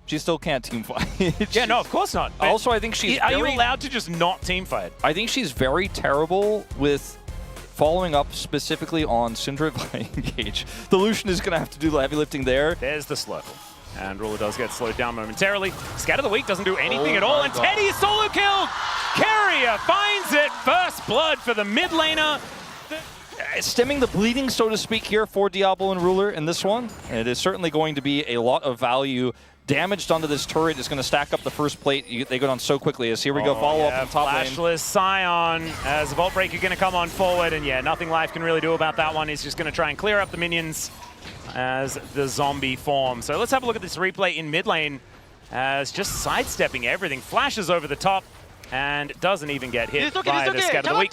She still can't team fight. Yeah, no, of course not. But also, I think she's Are you allowed to just not team fight? I think she's very terrible with following up specifically on Syndra if I engage. The Lucian is going to have to do the heavy lifting there. There's the Slurple. And Ruler does get slowed down momentarily. Scatter the Weak doesn't do anything at all, and Teddy is solo killed! Carrier finds it! First blood for the mid laner. Stemming the bleeding, so to speak, here for Diablo and Ruler in this one. It is certainly going to be a lot of value. Damaged onto this turret is going to stack up the first plate. They go down so quickly as here we go, follow up on top lane. Flashless Scion as the Vault Breaker going to come on forward, and yeah, nothing Life can really do about that one. He's just going to try and clear up the minions as the zombie form. So let's have a look at this replay in mid lane as just sidestepping everything. Flashes over the top and doesn't even get hit by the Scatter the Weak.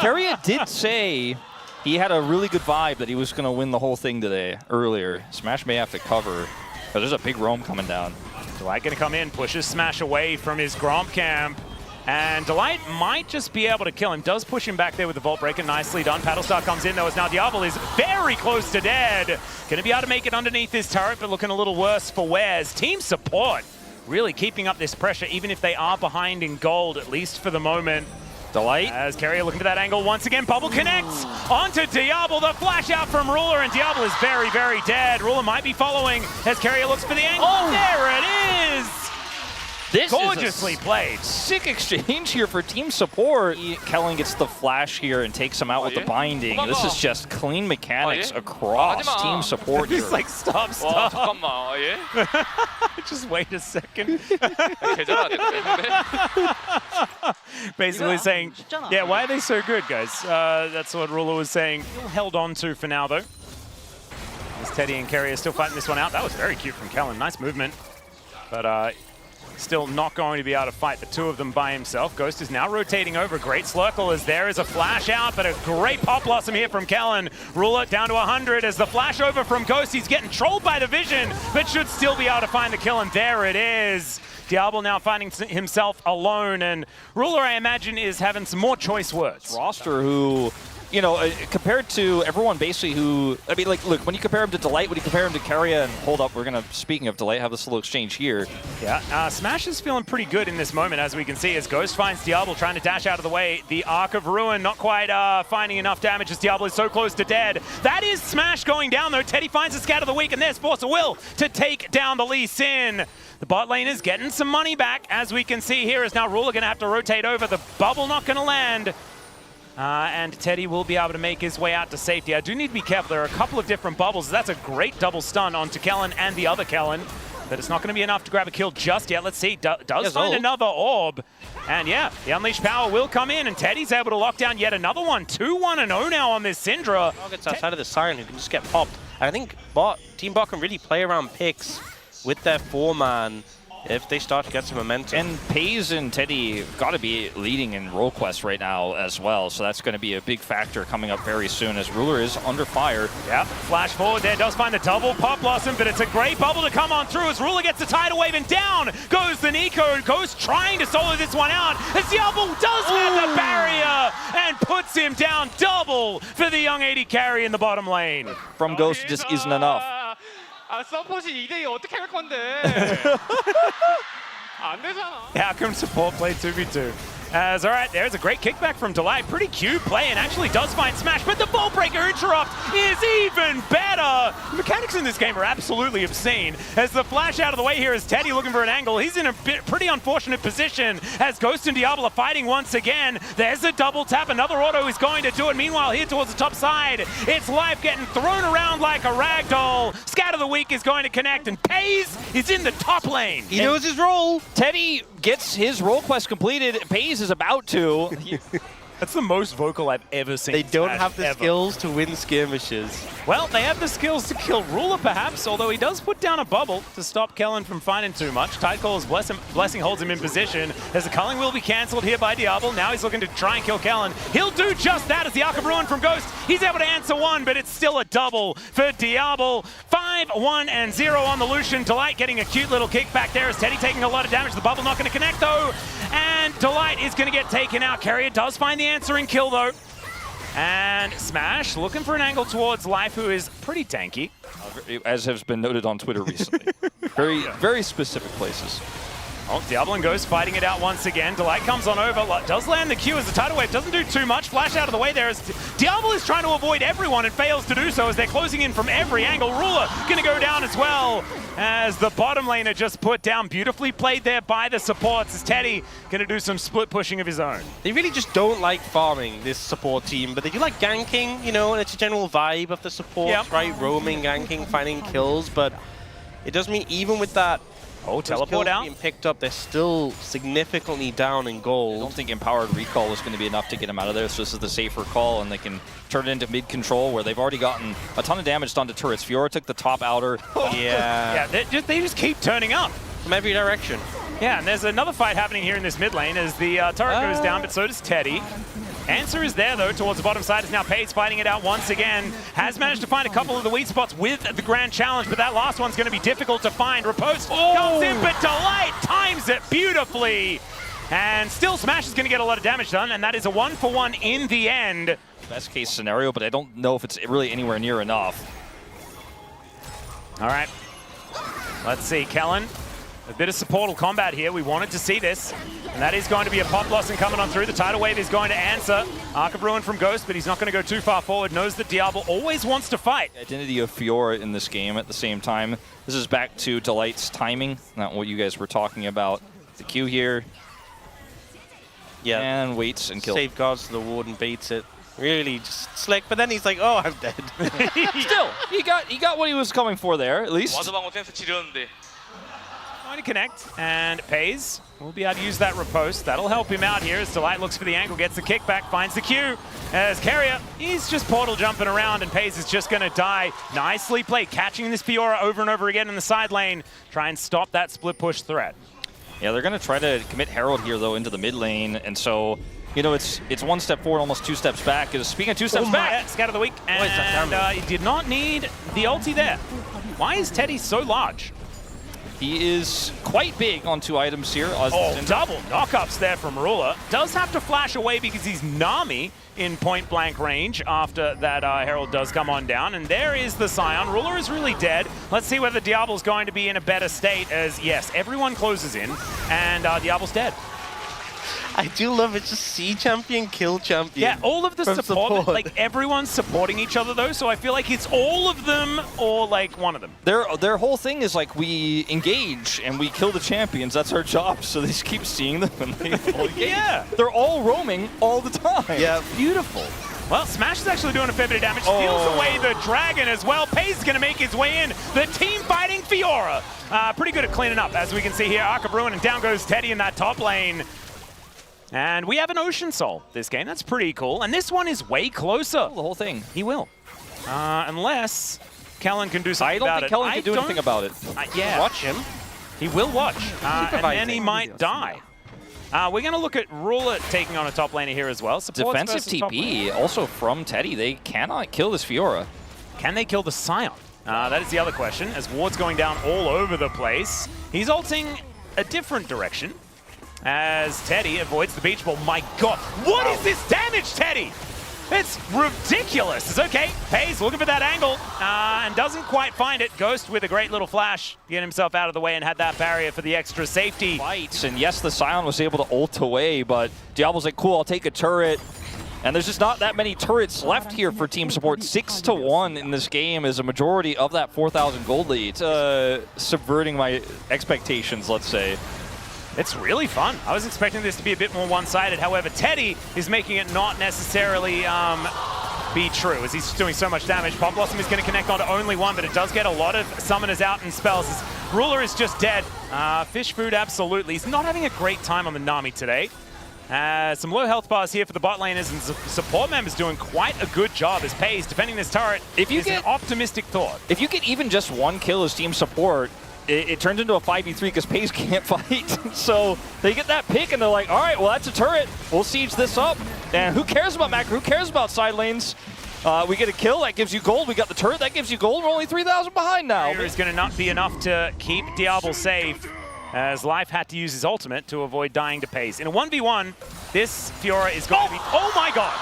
Carrier did say he had a really good vibe that he was going to win the whole thing today earlier. Smash may have to cover, but there's a big roam coming down. Delight going to come in, pushes Smash away from his Gromp camp. And Delight might just be able to kill him. Does push him back there with the Vault Breaker. Nicely done. Paddlestar comes in, though, as now Diablo is very close to dead. Going to be able to make it underneath this turret, but looking a little worse for wears. Team support really keeping up this pressure, even if they are behind in gold, at least for the moment. Delight. As Carrier looking for that angle once again. Bubble connects onto Diablo. The flash out from Ruler, and Diablo is very, very dead. Ruler might be following as Carrier looks for the angle. Oh, there it is! This gorgeously is a played. Sick exchange here for team support. Kellen gets the flash here and takes him out with the binding. This is just clean mechanics across team support here. He's like, stop. Just wait a second. Basically saying, yeah, why are they so good, guys? That's what Ruler was saying. Held on to for now, though. As Teddy and Carrier still fighting this one out. That was very cute from Kellen. Nice movement. But still not going to be able to fight the two of them by himself. Ghost is now rotating over. Great Slurkle as there is a flash out, but a great Pop Blossom here from Kellen. Ruler down to 100 as the flash over from Ghost. He's getting trolled by the vision, but should still be able to find the kill, and there it is. Diablo now finding himself alone, and Ruler, I imagine, is having some more choice words. Roster who, you know, compared to everyone basically who, I mean, like, look, when you compare him to Delight, when you compare him to Carrier, and hold up, we're going to, speaking of Delight, have this little exchange here. Yeah, Smash is feeling pretty good in this moment, as we can see, as Ghost finds Diablo trying to dash out of the way. The Arc of Ruin not quite finding enough damage as Diablo is so close to dead. That is Smash going down, though. Teddy finds a Scatter the Weak, and there's Force of Will to take down the Lee Sin. The bot lane is getting some money back, as we can see here, as now Ruler going to have to rotate over. The bubble not going to land. And Teddy will be able to make his way out to safety. I do need to be careful. There are a couple of different bubbles. That's a great double stun onto Kellen and the other Kellen. But it's not going to be enough to grab a kill just yet. Let's see. Does find another orb. And yeah, the Unleashed Power will come in, and Teddy's able to lock down yet another one. 2-1-0 now on this Syndra. Targets outside of the Siren who can just get popped. And I think Team Bot can really play around picks with their 4-man if they start to get some momentum. And Pays and Teddy got to be leading in role quests right now as well, so that's going to be a big factor coming up very soon as Ruler is under fire. Yeah, flash forward there, does find the double Pop Blossom, but it's a great bubble to come on through as Ruler gets the tidal wave, and down goes the Nico. Ghost trying to solo this one out as Diablo does have the barrier and puts him down. Double for the young AD carry in the bottom lane. From Ghost just isn't enough. 서폿이 2대2 어떻게 할 건데? 안 되잖아. How come support play 2v2? As, all right, there's a great kickback from Delight. Pretty cute play, and actually does find Smash, but the Vault Breaker interrupt is even better. The mechanics in this game are absolutely obscene. As the flash out of the way here is Teddy looking for an angle. He's in a pretty unfortunate position as Ghost and Diablo are fighting once again. There's a double tap. Another auto is going to do it. Meanwhile, here towards the top side, it's Life getting thrown around like a rag doll. Scatter the Weak is going to connect, and Pays is in the top lane. He knows his role. Teddy gets his role quest completed. Pays is about to. That's the most vocal I've ever seen. They don't have the skills to win skirmishes. Well, they have the skills to kill Ruler, perhaps, although he does put down a bubble to stop Kellen from finding too much. Tidecall's Blessing holds him in position as the culling will be cancelled here by Diablo. Now he's looking to try and kill Kellen. He'll do just that as the Arc of Ruin from Ghost. He's able to answer one, but it's still a double for Diablo. 5-1-0 on the Lucian. Delight getting a cute little kickback there as Teddy taking a lot of damage. The bubble not going to connect, though. And Delight is going to get taken out. Carrier does find the answering kill, though. And Smash looking for an angle towards Life, who is pretty tanky. as has been noted on Twitter recently. Very specific places. Oh, Diablo and Ghost fighting it out once again. Delight comes on over, does land the Q as the tidal wave doesn't do too much. Flash out of the way there as Diablo is trying to avoid everyone and fails to do so as they're closing in from every angle. Ruler gonna go down as well as the bottom laner just put down. Beautifully played there by the supports as Teddy gonna do some split pushing of his own. They really just don't like farming, this support team, but they do like ganking, you know, and it's a general vibe of the supports, right? Roaming, ganking, finding kills, but it does mean even with that, Teleport out. Being picked up, they're still significantly down in gold. I don't think Empowered Recall is going to be enough to get him out of there, so this is the safer call, and they can turn it into mid-control where they've already gotten a ton of damage done to turrets. Fiora took the top outer. Yeah. They just keep turning up. From every direction. Yeah, and there's another fight happening here in this mid lane as the turret goes down, but so does Teddy. Answer is there, though, towards the bottom side. Is now Pace fighting it out once again. Has managed to find a couple of the weak spots with the Grand Challenge, but that last one's going to be difficult to find. Riposte comes in, but Delight times it beautifully. And still, Smash is going to get a lot of damage done, and that is a 1-for-1 in the end. Best case scenario, but I don't know if it's really anywhere near enough. All right. Let's see, Kellen. A bit of supportal combat here. We wanted to see this. And that is going to be a pop blossom coming on through. The tidal wave is going to answer. Arc of Ruin from Ghost, but he's not going to go too far forward. Knows that Diablo always wants to fight. Identity of Fiora in this game at the same time. This is back to Delight's timing, not what you guys were talking about. The Q here. Yeah. And waits and kills. Safeguards the ward and baits it. Really just slick, but then he's like, oh, I'm dead. Still, he got what he was coming for there, at least. Going to connect, and Pays will be able to use that riposte. That'll help him out here as Delight looks for the angle, gets the kickback, finds the Q. As Carrier, he's just portal jumping around, and Pays is just going to die. Nicely played, catching this Fiora over and over again in the side lane. Try and stop that split push threat. Yeah, they're going to try to commit Herald here, though, into the mid lane, and so, you know, it's one step forward, almost 2 steps back. Speaking of 2 steps back, Scout of the week, and he did not need the ulti there. Why is Teddy so large? he is quite big on 2 items here. Double knockups there from Ruler. Does have to flash away because he's Nami in point-blank range after that Herald does come on down. And there is the Scion. Ruler is really dead. Let's see whether Diablo's going to be in a better state as, yes, everyone closes in and Diablo's dead. I do love it. Just see champion, kill champion. Yeah, all of the support, like everyone's supporting each other though, so I feel like it's all of them or like one of them. Their whole thing is like we engage and we kill the champions. That's our job. So they just keep seeing them and they all engage. Yeah. They're all roaming all the time. Yeah, beautiful. Well, Smash is actually doing a fair bit of damage. Steals away the dragon as well. Pays is going to make his way in. The team fighting Fiora. Pretty good at cleaning up, as we can see here. Arc of Ruin, and down goes Teddy in that top lane. And we have an Ocean Soul this game. That's pretty cool. And this one is way closer. The whole thing. He will. Unless Kellen can do something about it. I don't think Kellen can do anything about it. Yeah. Watch him. He will watch. And then he might die. We're going to look at Ruler taking on a top laner here as well. Supports defensive TP, also from Teddy. They cannot kill this Fiora. Can they kill the Scion? That is the other question, as Ward's going down all over the place. He's ulting a different direction, as Teddy avoids the beach ball. My God, what is this damage, Teddy? It's ridiculous. It's okay. Pays looking for that angle and doesn't quite find it. Ghost with a great little flash, get himself out of the way and had that barrier for the extra safety. Fights, and yes, the Scion was able to ult away, but Diablo's like, cool, I'll take a turret. And there's just not that many turrets left here for team support. 6-1 in this game is a majority of that 4,000 gold lead. Subverting my expectations, let's say. It's really fun. I was expecting this to be a bit more one-sided. However, Teddy is making it not necessarily be true, as he's doing so much damage. Pop Blossom is going to connect onto only one, but it does get a lot of summoners out and spells. As Ruler is just dead. Fish food, absolutely. He's not having a great time on the Nami today. Some low health bars here for the bot laners, and support members doing quite a good job as Pays defending this turret. If you is an optimistic thought. If you get even just 1 kill as team support, it turns into a 5v3 because Pays can't fight. So they get that pick and they're like, all right, well, that's a turret. We'll siege this up. And who cares about macro? Who cares about side lanes? We get a kill. That gives you gold. We got the turret. That gives you gold. We're only 3,000 behind now. Is going to not be enough to keep Diablo safe, as Life had to use his ultimate to avoid dying to Pays. In a 1v1, this Fiora is going to be... Oh, my God.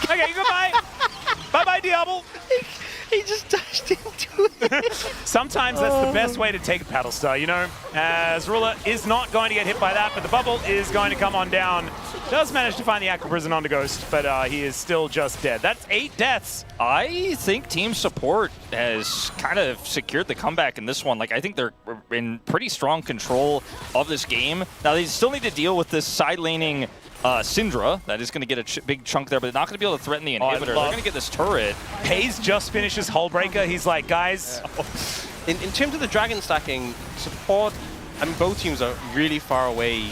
Okay, goodbye. Bye-bye, Diablo. He just dashed into it. Sometimes that's the best way to take a paddle star, you know? As Ruler is not going to get hit by that, but the bubble is going to come on down. Does manage to find the Aqua Prison onto Ghost, but he is still just dead. That's 8 deaths. I think Team Support has kind of secured the comeback in this one. Like, I think they're in pretty strong control of this game. Now, they still need to deal with this side laning Syndra. That is going to get a big chunk there, but they're not going to be able to threaten the inhibitor. They're going to get this turret. Hayes just finishes Hullbreaker. He's like, guys. In terms of the dragon stacking, Support, I mean, both teams are really far away.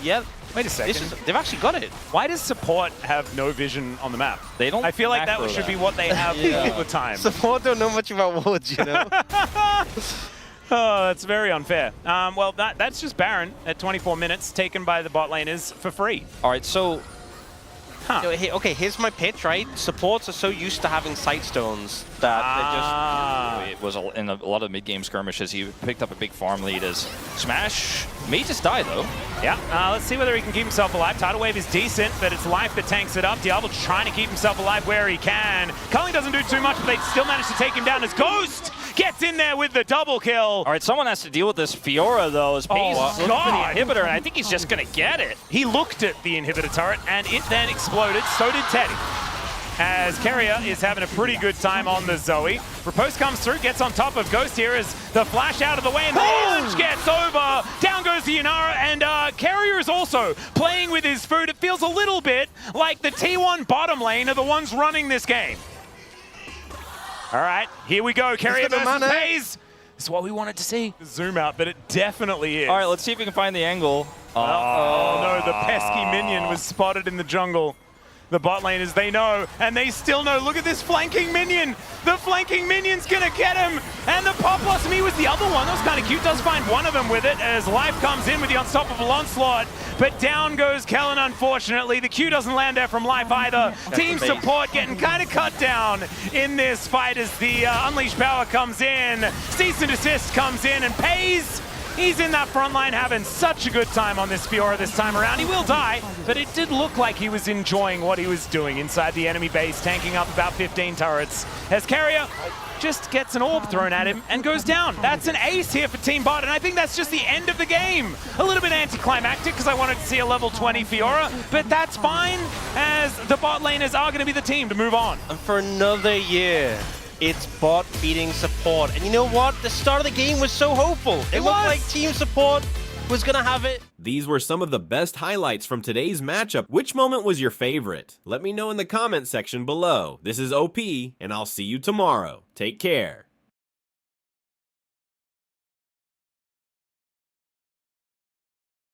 Yeah. Wait a second. They've actually got it. Why does Support have no vision on the map? They don't. I feel like that should be what they have all the time. Support don't know much about wards, you know? Oh, that's very unfair. Well, that's just Baron at 24 minutes, taken by the bot laners for free. All right, so... Okay, here's my pitch, right? Supports are so used to having sightstones that It was in a lot of mid-game skirmishes. He picked up a big farm lead as Smash may just die, though. Yeah, let's see whether he can keep himself alive. Tidal Wave is decent, but it's Life that tanks it up. Diablo trying to keep himself alive where he can. Culling doesn't do too much, but they still manage to take him down as Ghost gets in there with the double kill. All right, someone has to deal with this Fiora, though, as Pace is looking for the inhibitor, and I think he's just going to get it. He looked at the inhibitor turret, and it then exploded. So did Teddy. As Carrier is having a pretty good time on the Zoe. Riposte comes through, gets on top of Ghost here as the flash out of the way, and the launch gets over. Down goes the Inara, and Carrier is also playing with his food. It feels a little bit like the T1 bottom lane are the ones running this game. All right, here we go. Carrier versus FaZe. This is what we wanted to see. Zoom out, but it definitely is. All right, let's see if we can find the angle. Oh no, the pesky minion was spotted in the jungle. The bot laners, they know, and they still know. Look at this flanking minion. The flanking minion's gonna get him. And the Pop Blossom, he was the other one. That was kind of cute. Does find one of them with it as Life comes in with the unstoppable onslaught. But down goes Kellen, unfortunately. The Q doesn't land there from Life either. Team Support getting kind of cut down in this fight as the Unleashed Power comes in. Cease and Desist comes in and pays. He's in that front line having such a good time on this Fiora this time around. He will die, but it did look like he was enjoying what he was doing inside the enemy base, tanking up about 15 turrets. As Carrier just gets an orb thrown at him and goes down. That's an ace here for Team Bot, and I think that's just the end of the game. A little bit anticlimactic because I wanted to see a level 20 Fiora, but that's fine as the bot laners are going to be the team to move on. And for another year, it's Bot beating Support. And you know what? The start of the game was so hopeful. It looked like Team Support was going to have it. These were some of the best highlights from today's matchup. Which moment was your favorite? Let me know in the comment section below. This is OP, and I'll see you tomorrow. Take care.